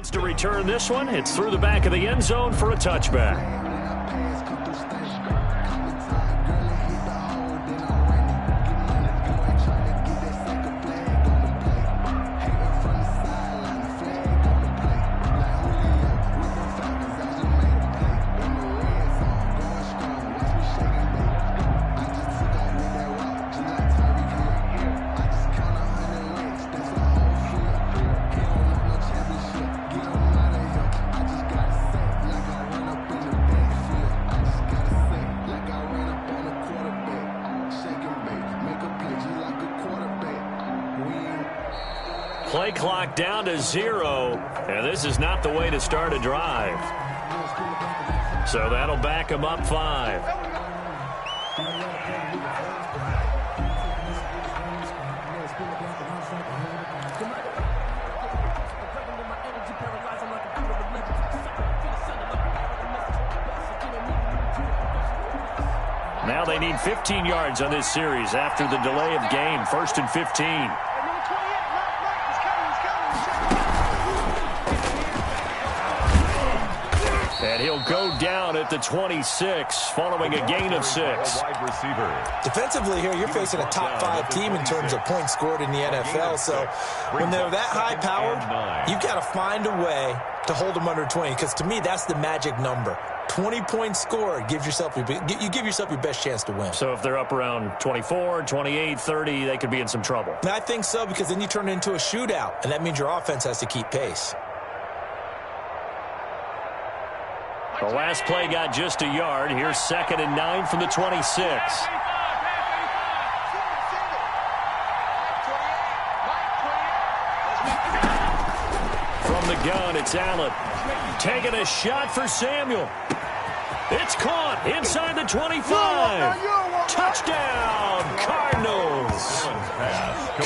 Chance to return this one. It's through the back of the end zone for a touchback. Play clock down to 0, and this is not the way to start a drive. So that'll back him up 5. Now they need 15 yards on this series after the delay of game. 1st and 15. And he'll go down at the 26 following a gain of 6. Defensively here, you're facing a top 5 team in terms of points scored in the NFL. So when they're that high-powered, you've got to find a way to hold them under 20. Because to me, that's the magic number. 20 points scored, you give yourself your best chance to win. So if they're up around 24, 28, 30, they could be in some trouble. And I think so, because then you turn it into a shootout, and that means your offense has to keep pace. The last play got just a yard. Here's 2nd and 9 from the 26. From the gun, it's Allen. Taking a shot for Samuel. It's caught inside the 25. Touchdown, Cardinals.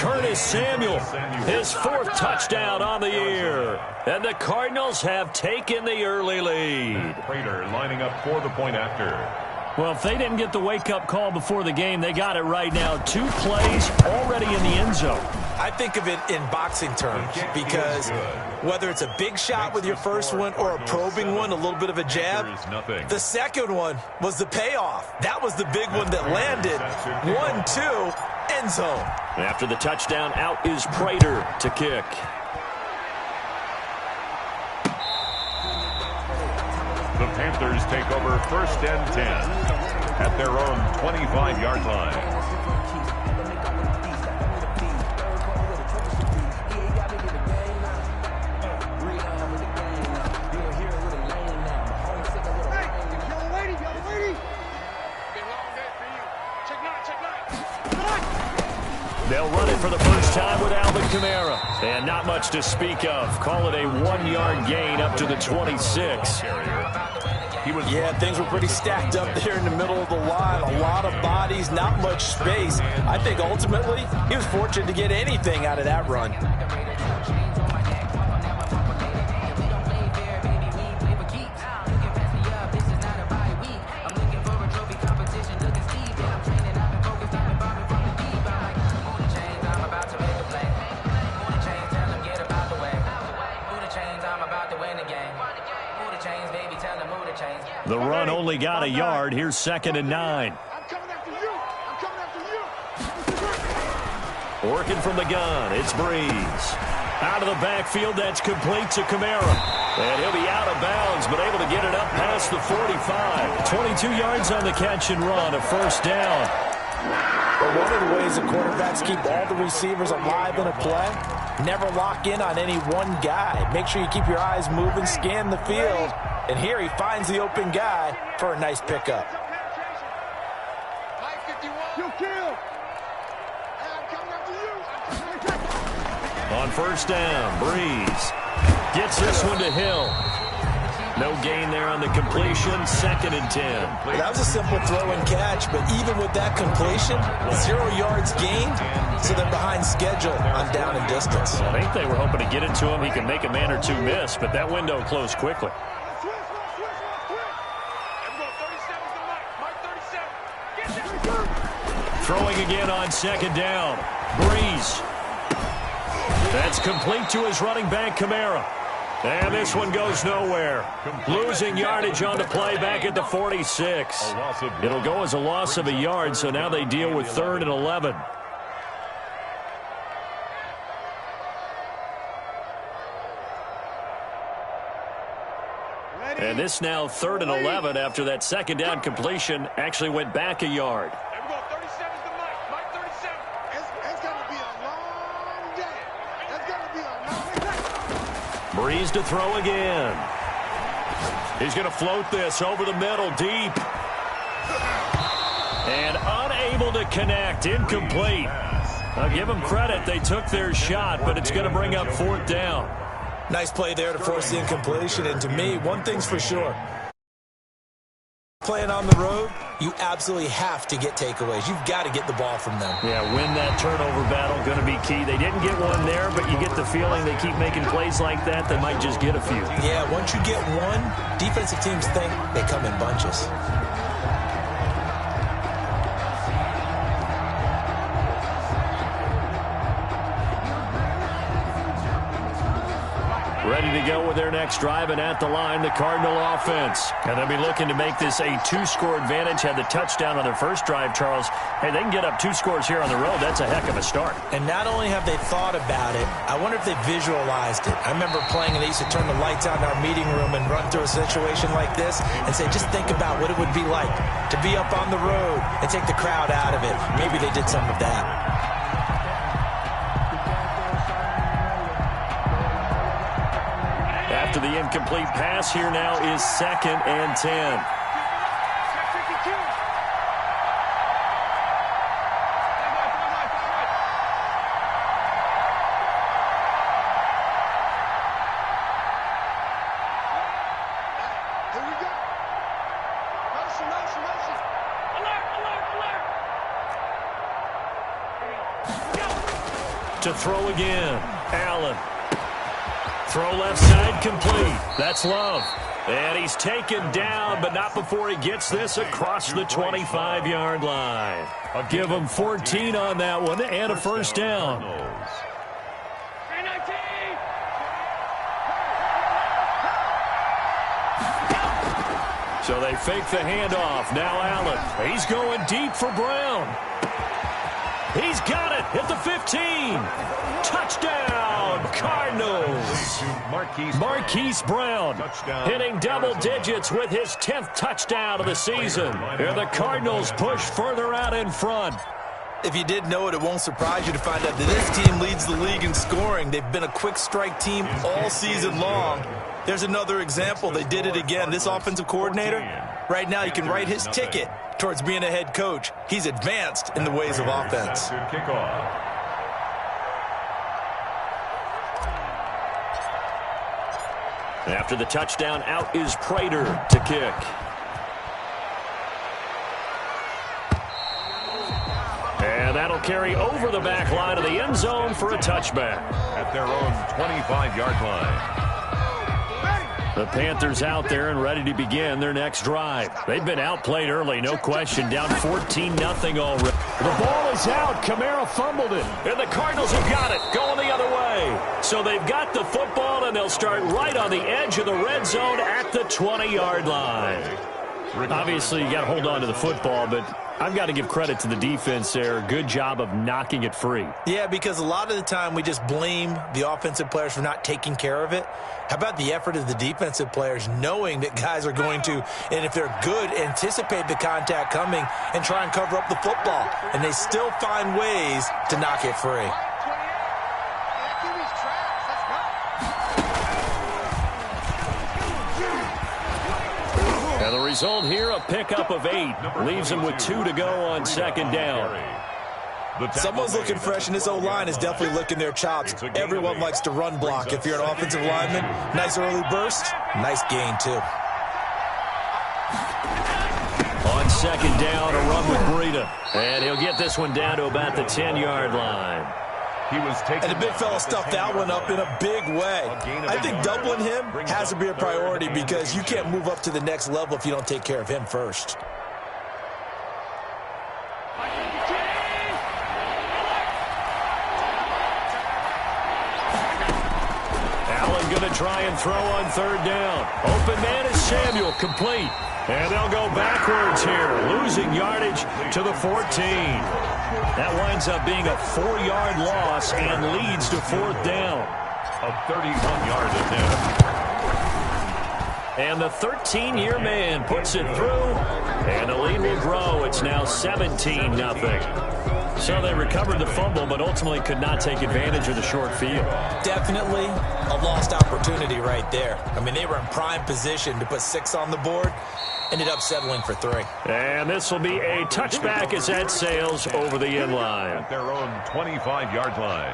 Curtis Samuel, his 4th touchdown on the year. And the Cardinals have taken the early lead. Prater lining up for the point after. Well, if they didn't get the wake-up call before the game, they got it right now. 2 plays already in the end zone. I think of it in boxing terms, because whether it's a big shot with your first one or a probing one, a little bit of a jab, the second one was the payoff. That was the big one that landed. 1-2, end zone. After the touchdown, out is Prater to kick. The Panthers take over 1st and 10 at their own 25-yard line. They'll run it for the first time with Alvin Kamara. And not much to speak of. Call it a 1-yard gain up to the 26. Yeah, things were pretty stacked up there in the middle of the line. A lot of bodies, not much space. I think ultimately he was fortunate to get anything out of that run. The run only got a yard. Here's 2nd and 9. Working from the gun, it's Breeze. Out of the backfield, that's complete to Kamara. And he'll be out of bounds, but able to get it up past the 45. 22 yards on the catch and run, a 1st down. But one of the ways the quarterbacks keep all the receivers alive in a play, never lock in on any one guy. Make sure you keep your eyes moving, scan the field. And here he finds the open guy for a nice pickup. On 1st down, Breeze gets this one to Hill. No gain there on the completion. 2nd and 10. Well, that was a simple throw and catch, but even with that completion, 0 yards gained, so they're behind schedule on down and distance. I think they were hoping to get it to him. He can make a man or two miss, but that window closed quickly. Throwing again on 2nd down. Breeze. That's complete to his running back, Kamara. And this one goes nowhere. Losing yardage on the play back at the 46. It'll go as a loss of a yard, so now they deal with 3rd and 11. And this now 3rd and 11 after that second down completion actually went back a yard. There we go. 37's the Mike. Mike 37. It's going to be a long day. It's going to be a long day. Breeze to throw again. He's going to float this over the middle deep. And unable to connect. Incomplete. I'll give them credit. They took their shot, but it's going to bring up 4th down. Nice play there to force the incompletion. And to me, one thing's for sure. Playing on the road, you absolutely have to get takeaways. You've got to get the ball from them. Yeah, win that turnover battle, going to be key. They didn't get one there, but you get the feeling they keep making plays like that, they might just get a few. Yeah, once you get one, defensive teams think they come in bunches. Ready to go with their next drive, and at the line, the Cardinal offense. And they'll be looking to make this a 2-score advantage. Had the touchdown on their first drive, Charles. Hey, they can get up 2 scores here on the road. That's a heck of a start. And not only have they thought about it, I wonder if they visualized it. I remember playing, and they used to turn the lights on in our meeting room and run through a situation like this and say, just think about what it would be like to be up on the road and take the crowd out of it. Maybe they did some of that. After the incomplete pass, here now is 2nd and 10. Here we go. Motion, motion, motion. Alert, alert, alert. To throw again, Allen. Throw left side complete. That's Love. And he's taken down, but not before he gets this across the 25-yard line. I'll give him 14 on that one and a first down. So they fake the handoff. Now Allen. He's going deep for Brown. He's got it at the 15. Touchdown, Cardinals. Marquise Brown hitting double digits with his 10th touchdown of the season. And the Cardinals push further out in front. If you didn't know it, it won't surprise you to find out that this team leads the league in scoring. They've been a quick strike team all season long. There's another example. They did it again. This offensive coordinator, right now you can write his ticket towards being a head coach. He's advanced in the ways of offense. After the touchdown, out is Prater to kick. And that'll carry over the back line of the end zone for a touchback. At their own 25-yard line. The Panthers out there and ready to begin their next drive. They've been outplayed early, no question. Down 14-0 already. The ball is out. Kamara fumbled it. And the Cardinals have got it, going the other way. So they've got the football, and they'll start right on the edge of the red zone at the 20-yard line. Obviously, you got to hold on to the football, but I've got to give credit to the defense there. Good job of knocking it free. Yeah, because a lot of the time we just blame the offensive players for not taking care of it. How about the effort of the defensive players knowing that guys are going to, and if they're good, anticipate the contact coming and try and cover up the football. And they still find ways to knock it free. And the result here, a pickup of 8. Leaves them with 2 to go on second down. Someone's looking fresh, and this O-line is definitely licking their chops. Everyone likes to run block. If you're an offensive lineman, nice early burst, nice gain, too. On second down, a run with Breida. And he'll get this one down to about the 10-yard line. And the big fella stuffed that one up in a big way. I think doubling him has to be a priority because you can't move up to the next level if you don't take care of him first. Allen going to try and throw on third down. Open man is Samuel, complete. And they'll go backwards here, losing yardage to the 14. That winds up being a 4-yard loss and leads to fourth down. A 31-yard attempt. And the 13-year man puts it through, and the lead will grow. It's now 17-0. So they recovered the fumble, but ultimately could not take advantage of the short field. Definitely a lost opportunity right there. I mean, they were in prime position to put 6 on the board. Ended up settling for 3. And this will be a touchback as that sails over the end line. At their own 25-yard line.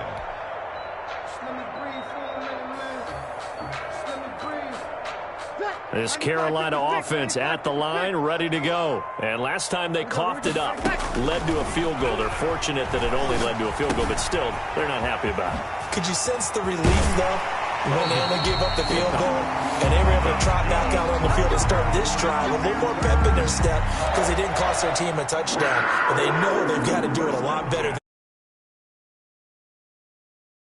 This Carolina offense at the line, ready to go. And last time they coughed it up, led to a field goal. They're fortunate that it only led to a field goal, but still, they're not happy about it. Could you sense the relief, though, when they only gave up the field goal and they were able to trot back out on the field and start this drive a little more pep in their step because they didn't cost their team a touchdown, but they know they've got to do it a lot better.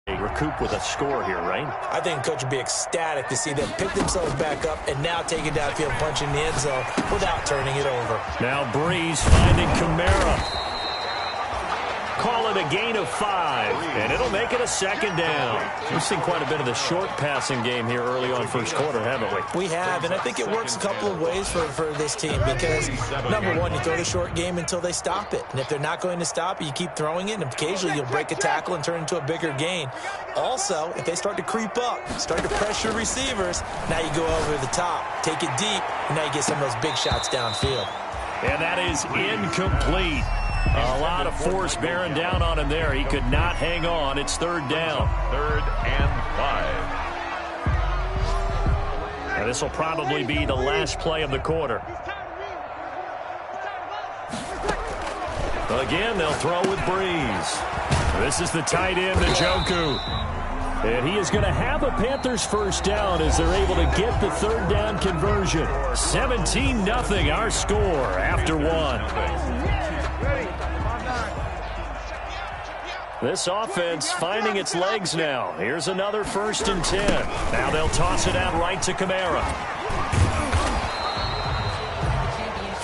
Recoup with a score here, right? I think coach would be ecstatic to see them pick themselves back up and now take it downfield, punch in the end zone without turning it over. Now Breeze finding Kamara. Call it a gain of 5, and it'll make it a second down. We've seen quite a bit of the short passing game here early on first quarter, haven't we? We have, and I think it works a couple of ways for this team because, number one, you throw the short game until they stop it. And if they're not going to stop it, you keep throwing it, and occasionally you'll break a tackle and turn it into a bigger gain. Also, if they start to creep up, start to pressure receivers, now you go over the top, take it deep, and now you get some of those big shots downfield. And that is incomplete. A lot of force bearing down on him there. He could not hang on. It's third down. 3rd and 5. And this will probably be the last play of the quarter. Again, they'll throw with Breeze. This is the tight end, Njoku. And he is going to have a Panthers first down as they're able to get the third down conversion. 17-0 our score after 1. This offense finding its legs now. Here's another 1st and 10. Now they'll toss it out right to Kamara.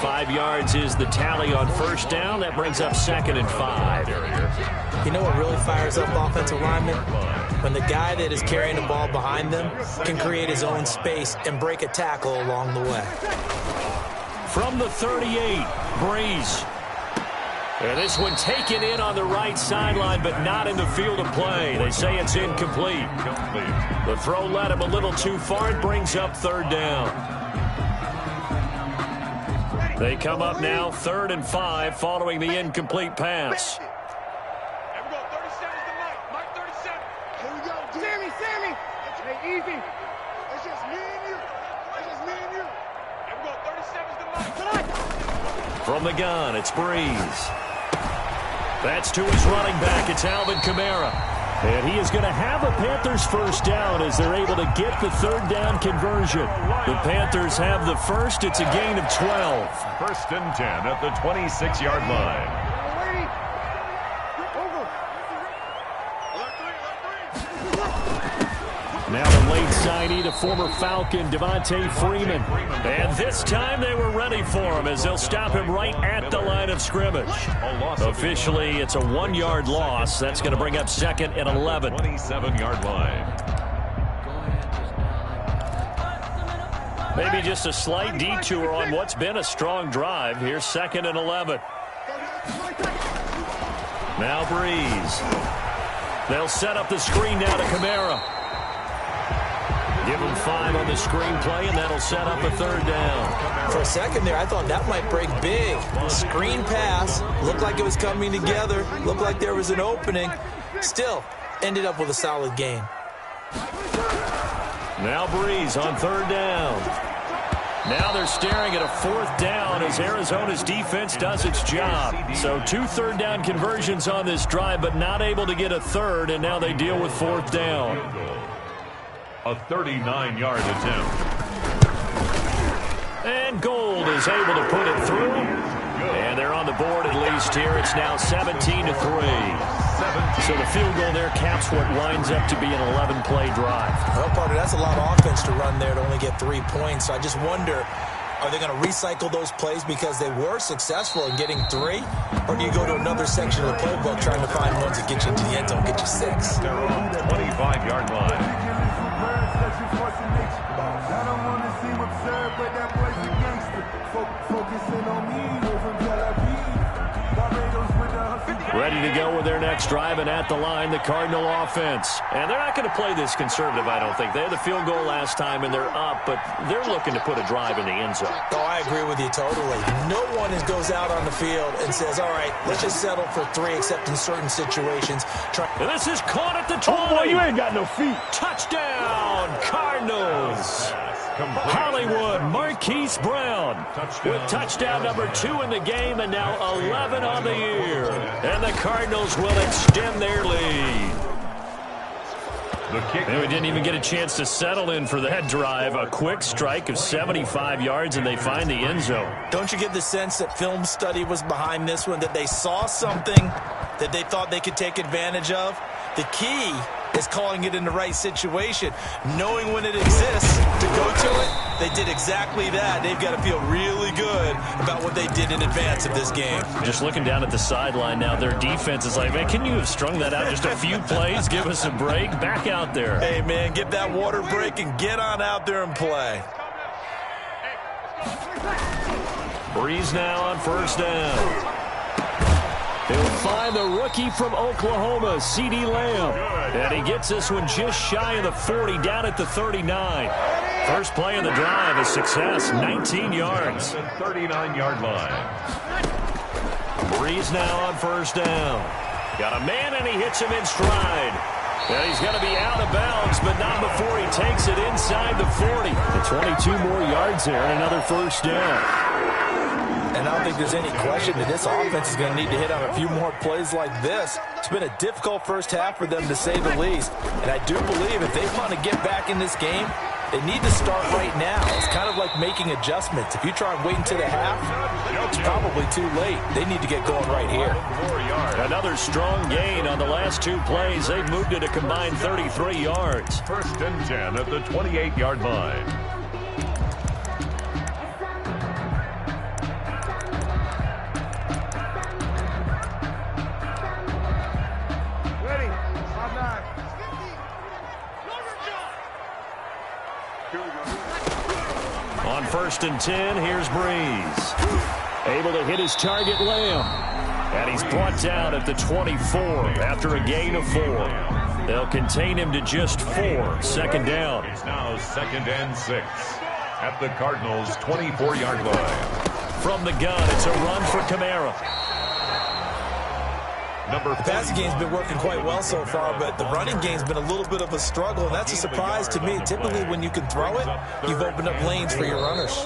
5 yards is the tally on first down. That brings up 2nd and 5. You know what really fires up offensive linemen? When the guy that is carrying the ball behind them can create his own space and break a tackle along the way. From the 38, Breeze. And this one taken in on the right sideline, but not in the field of play. They say it's incomplete. The throw led him a little too far. It brings up third down. They come up now 3rd and 5 following the incomplete pass. Here we go. 37 is the Mike. Mike 37. Here we go. Sammy. Hey, easy. It's just me and you. Here we go. 37 is the Mike. From the gun, it's Breeze. That's to his running back. It's Alvin Kamara. And he is going to have a Panthers first down as they're able to get the third down conversion. The Panthers have the first. It's a gain of 12. 1st and 10 at the 26-yard line. Now the late signee, the former Falcon, Devontae Freeman. And this time they were ready for him as they'll stop him right at the line of scrimmage. Officially, it's a 1-yard loss. That's going to bring up 2nd and 11. 27-yard line. Maybe just a slight detour on what's been a strong drive. Here's 2nd and 11. Now Breeze. They'll set up the screen now to Kamara. Give him 5 on the screen play, and that'll set up a third down. For a second there, I thought that might break big. Screen pass. Looked like it was coming together. Looked like there was an opening. Still, ended up with a solid gain. Now Breeze on third down. Now they're staring at a 4th down as Arizona's defense does its job. So 2 third down conversions on this drive, but not able to get a third, and now they deal with 4th down. A 39-yard attempt. And Gold is able to put it through. And they're on the board at least here. It's now 17-3. So the field goal there caps what winds up to be an 11-play drive. Well, partner, that's a lot of offense to run there to only get 3 points. So I just wonder, are they going to recycle those plays because they were successful in getting 3? Or do you go to another section of the playbook trying to find ones that get you into the end zone, get you 6? Their own 25-yard line. I don't want to seem absurd, but that boy's a gangster. Focusing on me, from Tel Aviv. Barbados with the hustle. Ready to go with their next drive, and at the line, the Cardinal offense. And they're not going to play this conservative, I don't think. They had the field goal last time, and they're up, but they're looking to put a drive in the end zone. Oh, I agree with you totally. No one goes out on the field and says, all right, let's just settle for 3, except in certain situations. And this is caught at the 20. Oh, boy, you ain't got no feet. Touchdown, Cardinals. Hollywood, Marquise Brown with touchdown number 2 in the game, and now 11 on the year. And the Cardinals will extend their lead. And we didn't even get a chance to settle in for that drive. A quick strike of 75 yards, and they find the end zone. Don't you get the sense that film study was behind this one, that they saw something that they thought they could take advantage of? The key is calling it in the right situation, knowing when it exists to go to it. They did exactly that. They've got to feel really good about what they did in advance of this game. Just looking down at the sideline now, their defense is like, man, can you have strung that out just a few plays? Give us a break. Back out there. Hey, man, get that water break and get on out there and play. Breeze now on first down. He'll find the rookie from Oklahoma, C.D. Lamb. And he gets this one just shy of the 40, down at the 39. First play of the drive, a success, 19 yards. 39-yard line. Breeze now on first down. Got a man, and he hits him in stride. And he's going to be out of bounds, but not before he takes it inside the 40. The 22 more yards there, and another first down. And I don't think there's any question that this offense is going to need to hit on a few more plays like this. It's been a difficult first half for them, to say the least. And I do believe if they want to get back in this game, they need to start right now. It's kind of like making adjustments. If you try and wait until the half, it's probably too late. They need to get going right here. Another strong gain on the last 2 plays. They've moved it a combined 33 yards. First and 10 at the 28-yard line. On first and 10, here's Breeze. Able to hit his target, Lamb. And he's brought down at the 24 after a gain of 4. They'll contain him to just 4. Second down. It's now 2nd and 6 at the Cardinals' 24-yard line. From the gun, it's a run for Kamara. The passing game's been working quite well so far, but the running game's been a little bit of a struggle, and that's a surprise to me. Typically, when you can throw it, you've opened up lanes for your runners.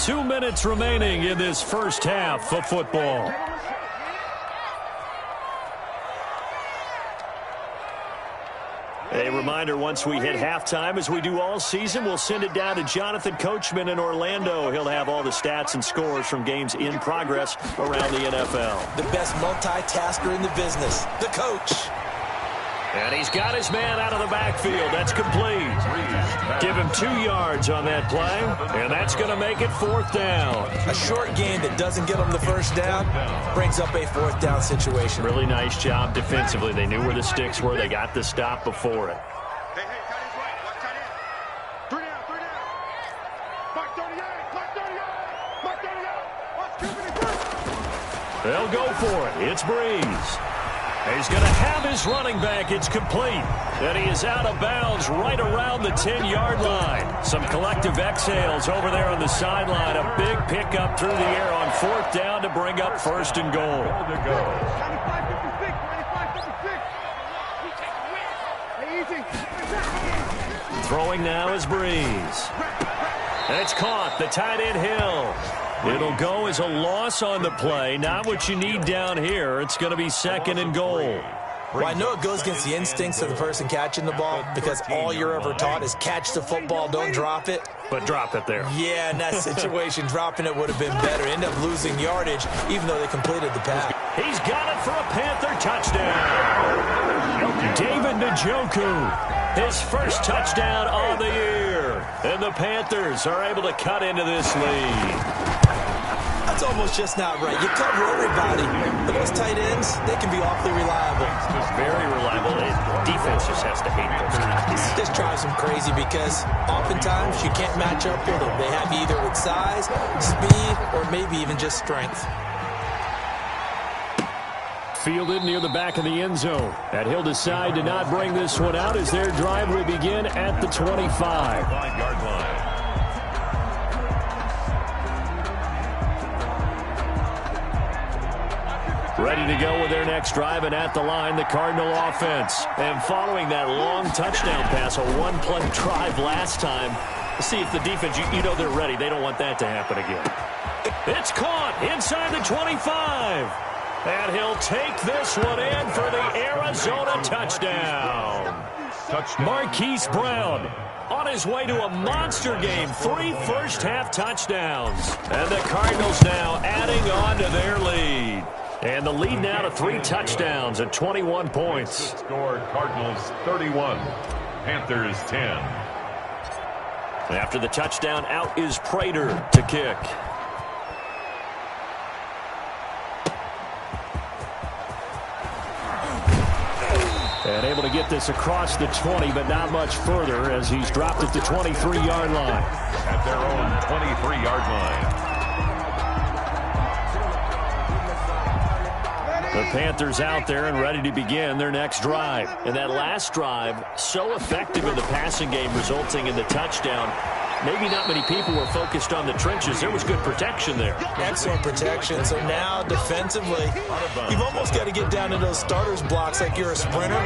2 minutes remaining in this first half of football. A reminder, once we hit halftime, as we do all season, we'll send it down to Jonathan Coachman in Orlando. He'll have all the stats and scores from games in progress around the NFL. The best multitasker in the business, the coach. And he's got his man out of the backfield. That's complete. Give him 2 yards on that play, and that's going to make it 4th down. A short game that doesn't get them the first down brings up a 4th down situation. Really nice job defensively. They knew where the sticks were. They got the stop before it. Hey, cut his right. Watch tight end. 3 down. Mark 38. Mark 38. Watch Cupid and Chris. They'll go for it. It's Breeze. He's going to have his running back. It's complete. And he is out of bounds right around the 10-yard line. Some collective exhales over there on the sideline. A big pickup through the air on 4th down to bring up 1st and goal. 95-56. Throwing now is Breeze. And it's caught. The tight end Hill. It'll go as a loss on the play. Not what you need down here. It's going to be 2nd and goal. Well, I know it goes against the instincts of the person catching the ball because all you're ever taught is catch the football, don't drop it. But drop it there. Yeah, in that situation, dropping it would have been better. End up losing yardage, even though they completed the pass. He's got it for a Panther touchdown. David Njoku, his first touchdown on the year. And the Panthers are able to cut into this lead. That's almost just not right. You cover everybody. But those tight ends, they can be awfully reliable. Very reliable. Defense just has to hate those guys. This drives them crazy because oftentimes you can't match up with them. They have either with size, speed, or maybe even just strength. Fielded near the back of the end zone. And he'll decide to not bring this one out as their drive will begin at the 25. 5-yard line. Ready to go with their next drive, and at the line, the Cardinal offense. And following that long touchdown pass, a one-play drive last time, see if the defense, you know they're ready. They don't want that to happen again. It's caught inside the 25. And he'll take this one in for the Arizona touchdown. Marquise Brown on his way to a monster game. 3 first-half touchdowns. And the Cardinals now adding on to their lead. And the lead now to 3 touchdowns at 21 points. Score Cardinals 31, Panthers 10. After the touchdown, out is Prater to kick. And able to get this across the 20, but not much further as he's dropped at the 23-yard line. At their own 23-yard line. The Panthers out there and ready to begin their next drive. And that last drive, so effective in the passing game, resulting in the touchdown. Maybe not many people were focused on the trenches. There was good protection there. Excellent protection. So now defensively, you've almost got to get down to those starters blocks like you're a sprinter.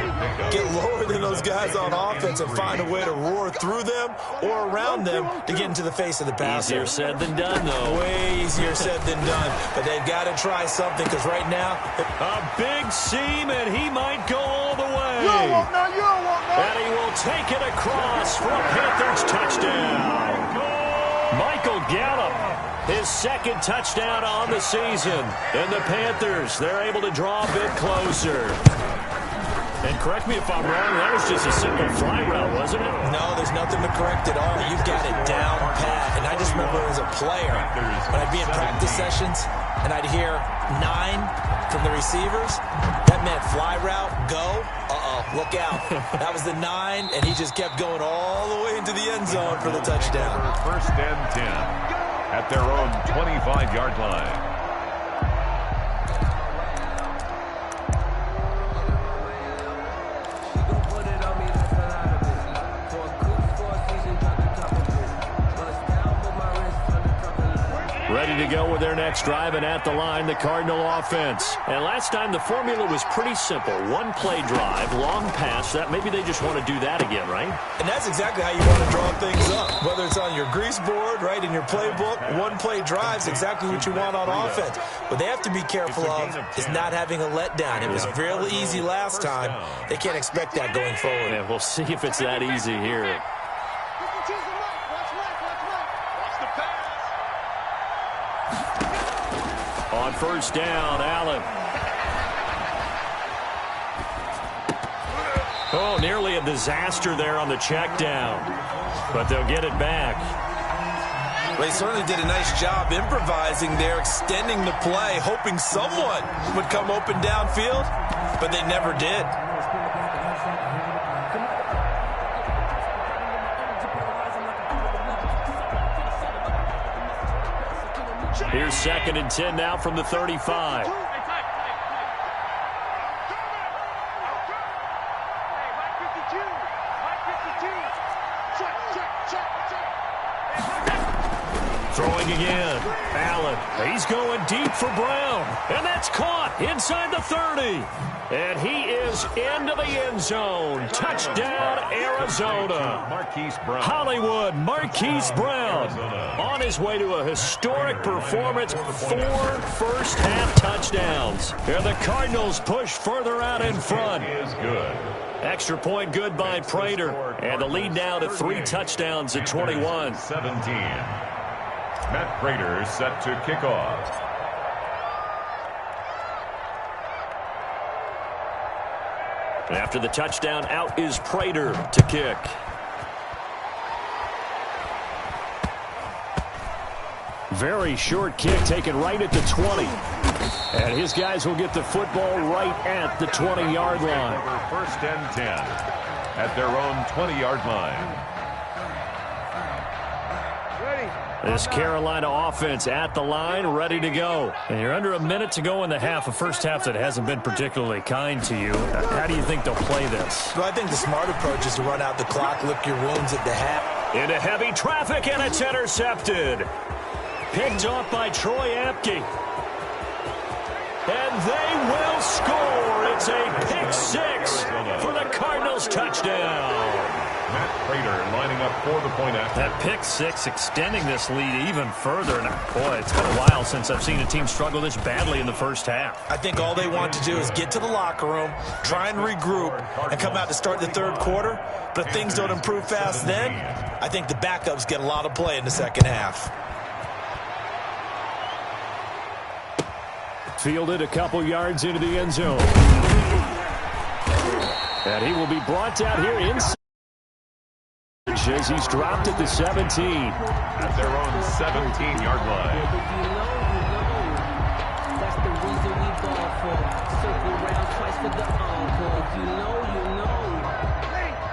Get lower than those guys on offense and find a way to roar through them or around them to get into the face of the passer. Easier said than done, though. Way easier said than done. But they've got to try something because right now, a big seam, and he might go all the way. You don't want none, you don't want none. And he will take it across for a Panthers touchdown. Michael Gallup, his second touchdown on the season. And the Panthers, they're able to draw a bit closer. And correct me if I'm wrong, that was just a simple fly route, wasn't it? No, there's nothing to correct at all. You've got it down pat. And I just remember as a player, when I'd be in practice sessions and I'd hear 9 from the receivers, that meant fly route, go. Look out. That was the 9, and he just kept going all the way into the end zone for the touchdown. First and 10 at their own 25-yard line. Ready to go with their next drive, and at the line, the Cardinal offense. And last time, the formula was pretty simple. One-play drive, long pass. That maybe they just want to do that again, right? And that's exactly how you want to draw things up. Whether it's on your grease board, right, in your playbook, one-play drive's exactly what you want on offense. What they have to be careful of is not having a letdown. It was real easy last time. They can't expect that going forward. Yeah, we'll see if it's that easy here. On first down, Allen. Oh, nearly a disaster there on the check down. But they'll get it back. Well, they certainly did a nice job improvising there, extending the play, hoping someone would come open downfield, but they never did. Here's 2nd and 10 now from the 35. Throwing again. Allen. He's going deep for Brown. And that's caught inside the 30. And he is into the end zone. Touchdown, Arizona. Marquise Brown. Hollywood Marquise Brown on his way to a historic performance. 4 first-half touchdowns. And the Cardinals push further out in front. Is good. Extra point good by Prater. And the lead now to 3 touchdowns at 21. 17. Matt Prater set to kick off. After the touchdown, out is Prater to kick. Very short kick taken right at the 20. And his guys will get the football right at the 20-yard line. First and 10 at their own 20-yard line. This Carolina offense at the line, ready to go. And you're under a minute to go in the half, a first half that hasn't been particularly kind to you. How do you think they'll play this? Well, I think the smart approach is to run out the clock, lick your wounds at the half. Into heavy traffic, and it's intercepted. Picked off by Troy Apke. And they will score. It's a pick six for the Cardinals touchdown. Matt Prater lining up for the point after. That pick six extending this lead even further. And boy, it's been a while since I've seen a team struggle this badly in the first half. I think all they want to do is get to the locker room, try and regroup, and come out to start the third quarter. But if things don't improve fast then, I think the backups get a lot of play in the second half. Fielded a couple yards into the end zone. And he will be brought down here inside as he's dropped at the 17. At their own 17-yard line. That's the reason we ball for. Circle round twice for the encore. You know.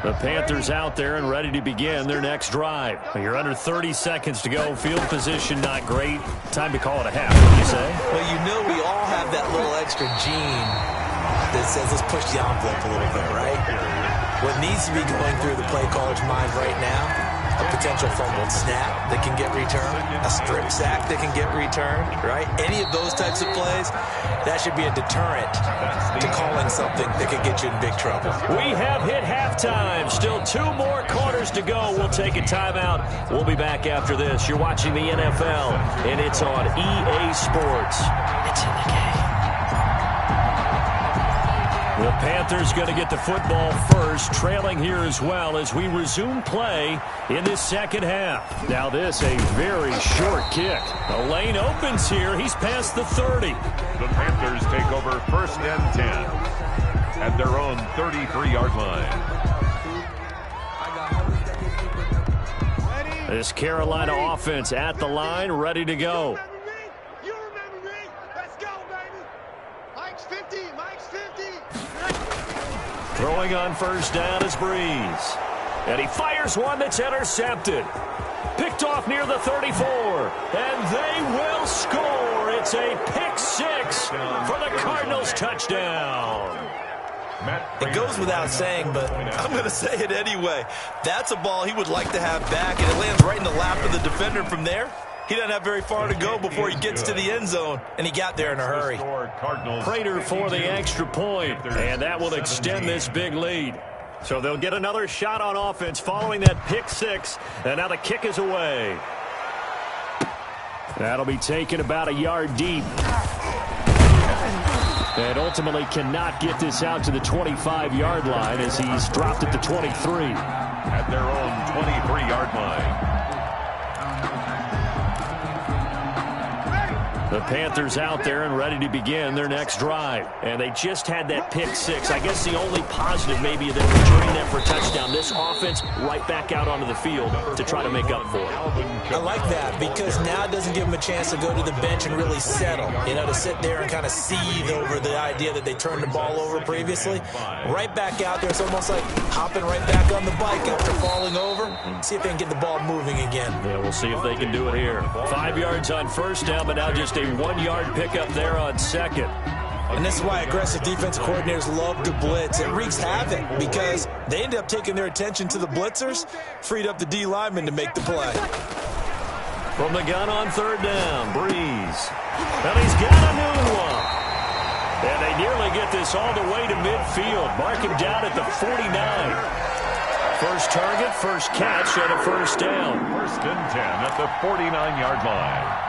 The Panthers out there and ready to begin their next drive. You're under 30 seconds to go. Field position not great. Time to call it a half, would you say? Well, you know we all have that little extra gene that says let's push the envelope a little bit, right? What needs to be going through the play caller's mind right now, a potential fumbled snap that can get returned, a strip sack that can get returned, right? Any of those types of plays, that should be a deterrent to calling something that could get you in big trouble. We have hit halftime. Still 2 more quarters to go. We'll take a timeout. We'll be back after this. You're watching the NFL, and it's on EA Sports. It's in the game. The Panthers going to get the football first, trailing here as well as we resume play in this second half. Now this, a very short kick. The lane opens here. He's past the 30. The Panthers take over first and 10 at their own 33-yard line. This Carolina offense at the line, ready to go. You remember me? Let's go, baby. Mike's 50. Mike's 50. Throwing on first down is Breeze. And he fires one that's intercepted. Picked off near the 34. And they will score. It's a pick six for the Cardinals touchdown. It goes without saying, but I'm going to say it anyway. That's a ball he would like to have back, and it lands right in the lap of the defender from there. He doesn't have very far to go before he gets to the end zone, and he got there in a hurry. Prater for the extra point, and that will extend this big lead. So they'll get another shot on offense following that pick six, and now the kick is away. That'll be taken about a yard deep. And ultimately cannot get this out to the 25-yard line as he's dropped at the 23. At their own 23-yard line. The Panthers out there and ready to begin their next drive. And they just had that pick six. I guess the only positive maybe of them returning that for a touchdown. This offense right back out onto the field to try to make up for it. I like that because now it doesn't give them a chance to go to the bench and really settle. You know, to sit there and kind of seethe over the idea that they turned the ball over previously. Right back out there. It's almost like hopping right back on the bike after falling over. See if they can get the ball moving again. Yeah, we'll see if they can do it here. 5 yards on first down, but now just a 1-yard pickup there on second. And this is why aggressive defensive coordinators love to blitz. It wreaks havoc because they end up taking their attention to the blitzers, freed up the D lineman to make the play. From the gun on third down, Breeze. And he's got a new one. And they nearly get this all the way to midfield. Mark him down at the 49. First target, first catch, and a first down. First and 10 at the 49-yard line.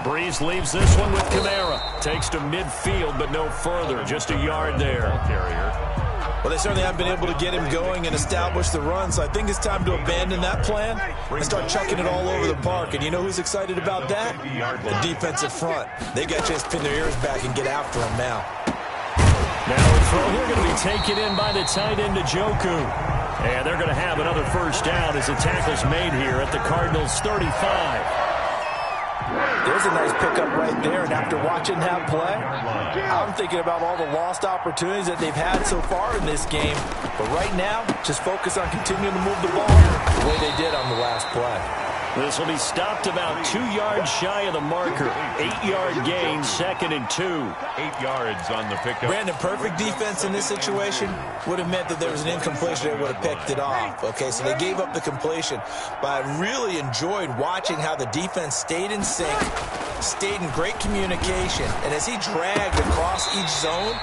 Breeze leaves this one with Kamara. Takes to midfield, but no further. Just a yard there. Carrier. Well, they certainly haven't been able to get him going and establish the run, so I think it's time to abandon that plan and start chucking it all over the park. And you know who's excited about that? The defensive front. They got a chance to pin their ears back and get after him now. Now a throw here going to be taken in by the tight end, Njoku. And they're going to have another first down as the tackle's made here at the Cardinals' 35. There's a nice pickup right there, and after watching that play, I'm thinking about all the lost opportunities that they've had so far in this game. But right now, just focus on continuing to move the ball the way they did on the last play. This will be stopped about 2 yards shy of the marker. 8-yard gain, 2nd and 2. 8 yards on the pickup. Brandon, perfect defense in this situation would have meant that there was an incompletion. They would have picked it off. Okay, so they gave up the completion. But I really enjoyed watching how the defense stayed in sync, stayed in great communication. And as he dragged across each zone,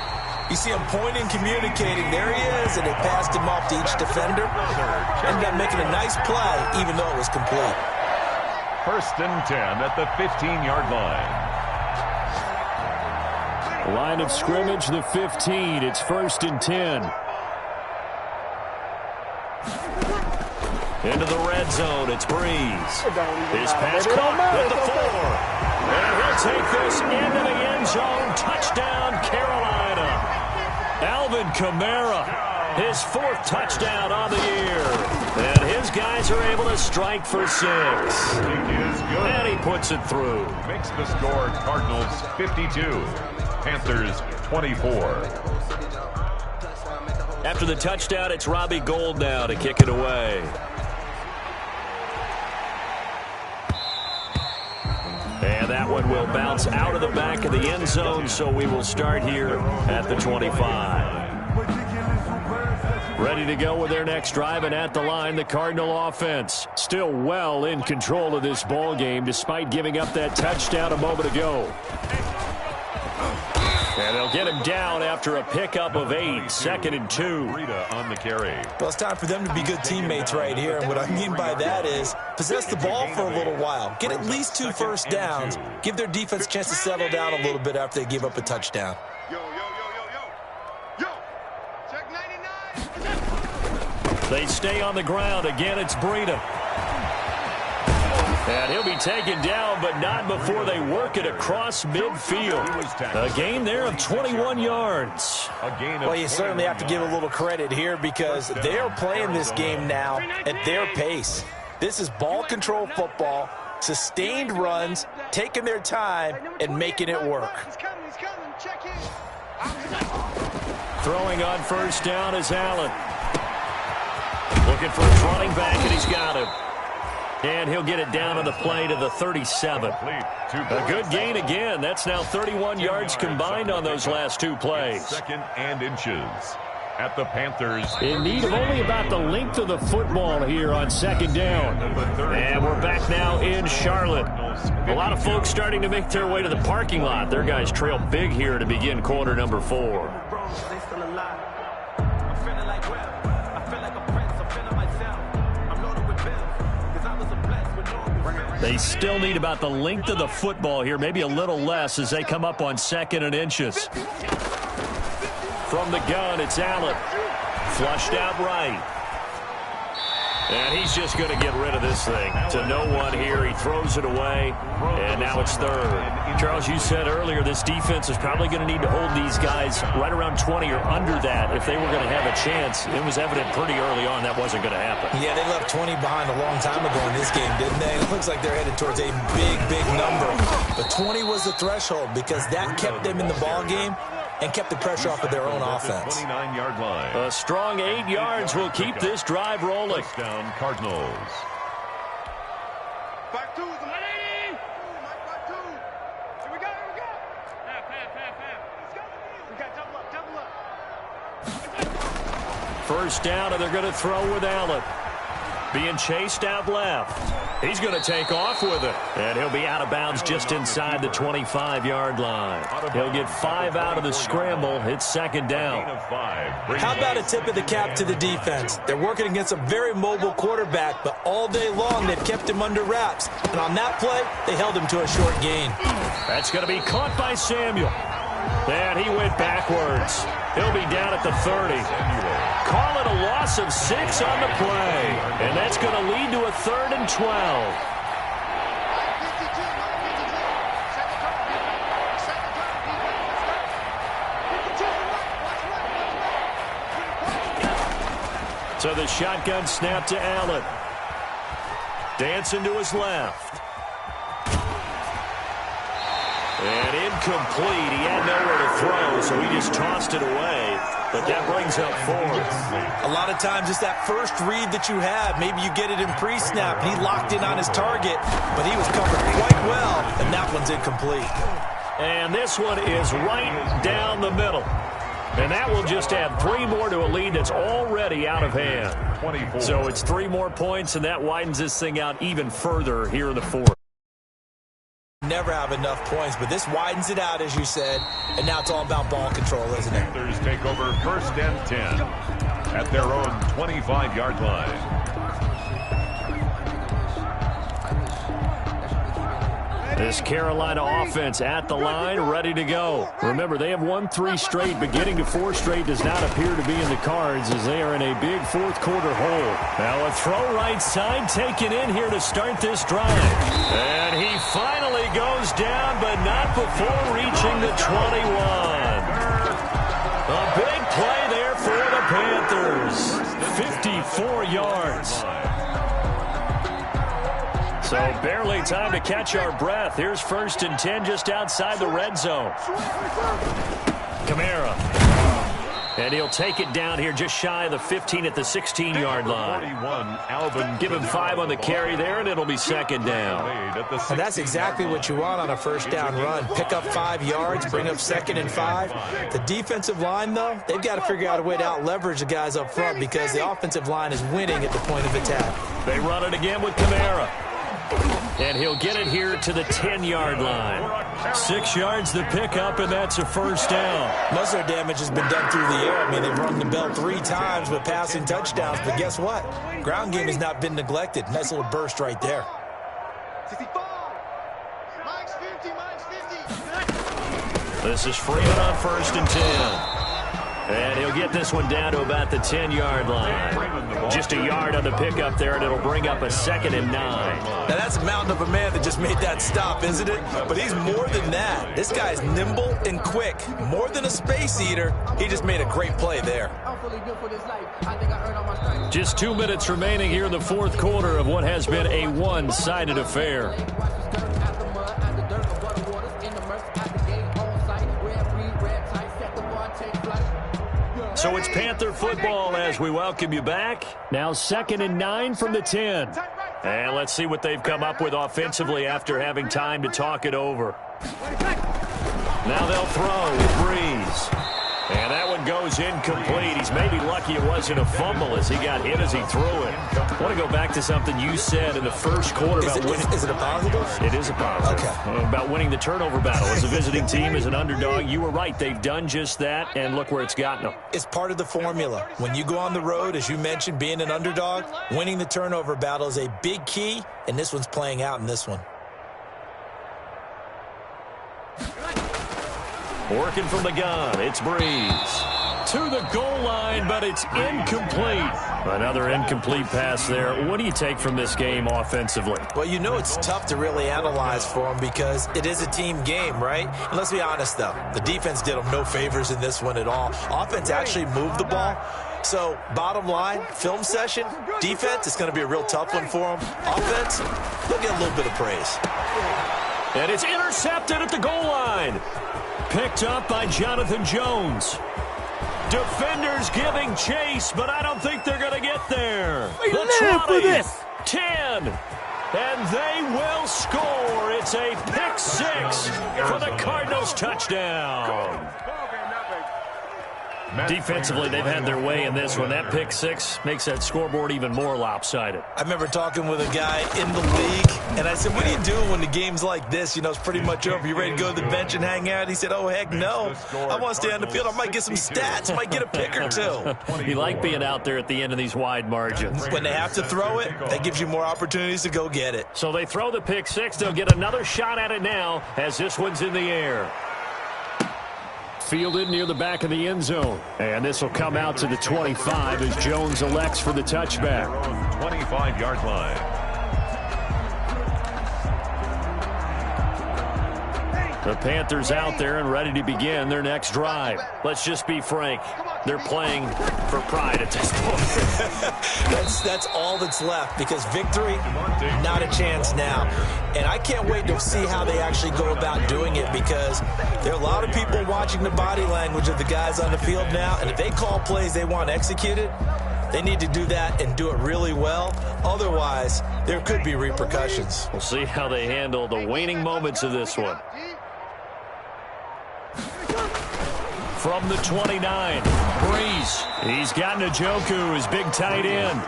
you see him pointing, communicating. There he is, and they passed him off to each defender. Ended up making a nice play, even though it was complete. 1st and 10 at the 15-yard line. Line of scrimmage, the 15. It's 1st and 10. Into the red zone, it's Breeze. His pass caught at the 4. And he'll take this into the end zone. Touchdown, Carolina. Alvin Kamara, his 4th touchdown on the year. And his guys are able to strike for 6. And he puts it through. Makes the score Cardinals 52, Panthers 24. After the touchdown, it's Robbie Gould now to kick it away. And that one will bounce out of the back of the end zone, so we will start here at the 25. Ready to go with their next drive, and at the line, the Cardinal offense. Still well in control of this ball game, despite giving up that touchdown a moment ago. And they'll get him down after a pickup of 8, 2nd and 2. On the carry. Well, it's time for them to be good teammates right here. And what I mean by that is possess the ball for a little while. Get at least 2 first downs. Give their defense a chance to settle down a little bit after they give up a touchdown. Yo, yo, yo, yo, yo. Yo, check 99. They stay on the ground. Again, it's Breida. And he'll be taken down, but not before they work it across midfield. A gain there of 21 yards. Well, you certainly have to give a little credit here because they are playing this game now at their pace. This is ball control football, sustained runs, taking their time, and making it work. Throwing on first down is Allen. Looking for his running back, and he's got him. And he'll get it down on the play to the 37. A good gain again. That's now 31 yards combined on those last 2 plays. 2nd and inches at the Panthers. In need of only about the length of the football here on 2nd down. And we're back now in Charlotte. A lot of folks starting to make their way to the parking lot. Their guys trail big here to begin quarter number 4. They still need about the length of the football here, maybe a little less as they come up on 2nd and inches. From the gun, it's Allen. Flushed out right. And he's just going to get rid of this thing to no one here. He throws it away, and now it's 3rd. Charles, you said earlier this defense is probably going to need to hold these guys right around 20 or under that if they were going to have a chance. It was evident pretty early on that wasn't going to happen. Yeah, they left 20 behind a long time ago in this game, didn't they? It looks like they're headed towards a big, big number. But 20 was the threshold because that kept them in the ball game and kept the pressure off of their own offense. 29-yard line. A strong 8 yards will keep this drive rolling. Touchdown, Cardinals. Back 2 is the lady. Back 2. Here we go, here we go. Half. Let's go. We got double up. First down, and they're going to throw with Allen. Being chased out left. He's going to take off with it. And he'll be out of bounds just inside the 25-yard line. He'll get 5 out of the scramble. It's 2nd down. How about a tip of the cap to the defense? They're working against a very mobile quarterback, but all day long they've kept him under wraps. And on that play, they held him to a short gain. That's going to be caught by Samuel. And he went backwards. He'll be down at the 30. Call it a loss of 6 on the play. And that's going to lead to a 3rd and 12. So the shotgun snap to Allen. Dancing to his left. And incomplete. He had nowhere to throw, so he just tossed it away. But that brings up 4th. A lot of times it's that first read that you have. Maybe you get it in pre-snap. He locked in on his target, but he was covered quite well, and that one's incomplete. And this one is right down the middle. And that will just add 3 more to a lead that's already out of hand. 24. So it's 3 more points, and that widens this thing out even further here in the 4th. Never have enough points, but this widens it out, as you said, and now it's all about ball control, isn't it? Panthers take over 1st and 10 at their own 25-yard line. This Carolina offense at the line, ready to go. Remember, they have won 3 straight, but getting to 4 straight does not appear to be in the cards as they are in a big 4th quarter hole. Now a throw right side taken in here to start this drive. And he finally goes down, but not before reaching the 21. A big play there for the Panthers. 54 yards. So barely time to catch our breath. Here's 1st and 10 just outside the red zone. Kamara. And he'll take it down here just shy of the 15 at the 16-yard line. Give him 5 on the carry there, and it'll be 2nd down. And that's exactly what you want on a 1st down run. Pick up 5 yards, bring up 2nd and 5. The defensive line, though, they've got to figure out a way to out-leverage the guys up front because the offensive line is winning at the point of attack. They run it again with Kamara. And he'll get it here to the 10-yard line. 6 yards the pickup, and that's a 1st down. Most of their damage has been done through the air. I mean, they've rung the bell 3 times with passing touchdowns, but guess what? Ground game has not been neglected. Nice little burst right there. 65. Mike's 50, Mike's 50. This is Freeman on 1st and 10. And he'll get this one down to about the 10-yard line. Just a yard on the pickup there, and it'll bring up a 2nd and 9. Now, that's a mountain of a man that just made that stop, isn't it? But he's more than that. This guy's nimble and quick. More than a space eater. He just made a great play there. Just 2 minutes remaining here in the 4th quarter of what has been a one-sided affair. So it's Panther football as we welcome you back. Now 2nd and 9 from the 10. And let's see what they've come up with offensively after having time to talk it over. Now they'll throw with Breeze. And that one goes incomplete. He's maybe lucky it wasn't a fumble as he got hit as he threw it. I want to go back to something you said in the 1st quarter about winning. Is it a positive? It is a positive. Okay. About winning the turnover battle. As a visiting team, as an underdog, you were right. They've done just that, and look where it's gotten them. It's part of the formula. When you go on the road, as you mentioned, being an underdog, winning the turnover battle is a big key, and this one's playing out in this one. Working from the gun, it's Breeze. To the goal line, but it's incomplete. Another incomplete pass there. What do you take from this game offensively? Well, you know it's tough to really analyze for them because it is a team game, right? And let's be honest, though. The defense did them no favors in this one at all. Offense actually moved the ball. So, bottom line, film session, defense, it's going to be a real tough one for them. Offense, they'll get a little bit of praise. And it's intercepted at the goal line. Picked up by Jonathan Jones. Defenders giving chase, but I don't think they're going to get there. The 20, 10, and they will score. It's a pick 6 for the Cardinals touchdown. Defensively, they've had their way in this one. That pick 6 makes that scoreboard even more lopsided. I remember talking with a guy in the league, and I said, what do you do when the game's like this? You know, it's pretty much over. You ready to go to the bench and hang out? He said, oh, heck no. I want to stay on the field. I might get some stats. Might get a pick or 2. You like being out there at the end of these wide margins. When they have to throw it, that gives you more opportunities to go get it. So they throw the pick 6. They'll get another shot at it now as this one's in the air. fielded near the back of the end zone. And this will come out to the 25 as Jones elects for the touchback. 25-yard line. The Panthers out there and ready to begin their next drive. Let's just be frank. They're playing for pride at this point. That's all that's left, because victory, not a chance now. And I can't wait to see how they actually go about doing it, because there are a lot of people watching the body language of the guys on the field now, and if they call plays they want executed, they need to do that and do it really well. Otherwise, there could be repercussions. We'll see how they handle the waning moments of this one. From the 29, Breeze. He's got Njoku, his big tight end.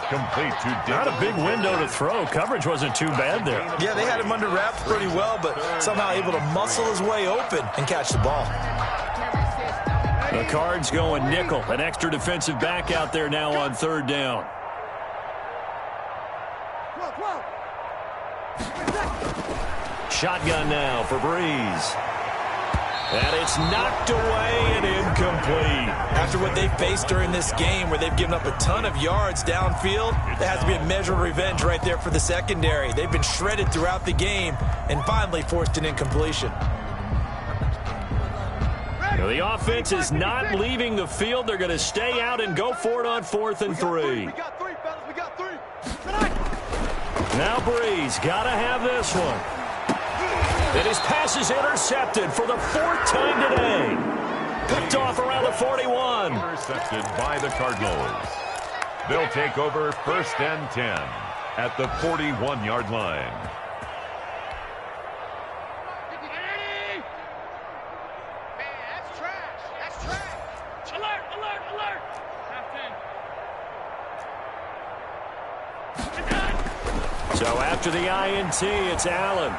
Complete to Not a big window to throw. Coverage wasn't too bad there. Yeah, they had him under wraps pretty well, but somehow able to muscle his way open and catch the ball. The Cards going nickel. An extra defensive back out there now on third down. Shotgun now for Breeze. And it's knocked away and incomplete. After what they've faced during this game, where they've given up a ton of yards downfield, there has to be a measure of revenge right there for the secondary. They've been shredded throughout the game and finally forced an incompletion. Now the offense is not leaving the field. They're going to stay out and go for it on 4th and 3. We got three, fellas. We got three. Now Breeze got to have this one. And his pass is intercepted for the 4th time today. Picked off around the 41. Intercepted by the Cardinals. They'll take over 1st and 10 at the 41-yard line. So after the INT, it's Allen.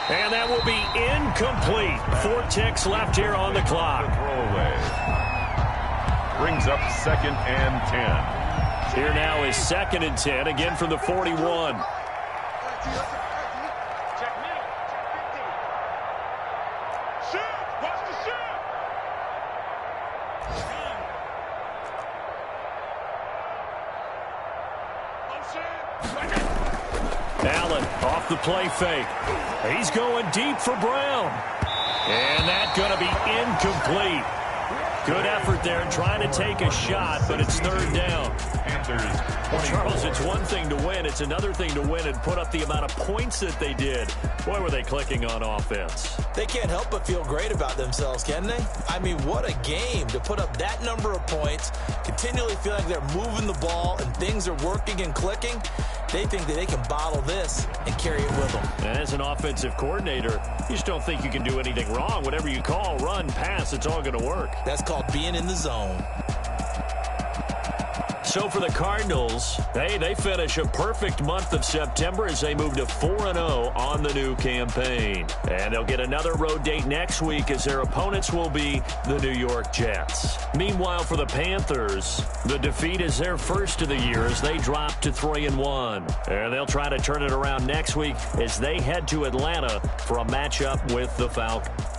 And that will be incomplete. 4 ticks left here on the clock. Throwaway. Brings up 2nd and 10. Here now is 2nd and 10, again from the 41. Allen off the play fake. He's going deep for Brown. And that's going to be incomplete. Good effort there trying to take a shot, but it's 3rd down. Charles, it's one thing to win. It's another thing to win and put up the amount of points that they did. Boy, were they clicking on offense. They can't help but feel great about themselves, can they? I mean, what a game to put up that number of points, continually feel like they're moving the ball and things are working and clicking. They think that they can bottle this and carry it with them. And as an offensive coordinator, you just don't think you can do anything wrong. Whatever you call, run, pass, it's all going to work. That's called being in the zone. So for the Cardinals, hey, they finish a perfect month of September as they move to 4-0 on the new campaign. And they'll get another road date next week as their opponents will be the New York Jets. Meanwhile, for the Panthers, the defeat is their first of the year as they drop to 3-1. And they'll try to turn it around next week as they head to Atlanta for a matchup with the Falcons.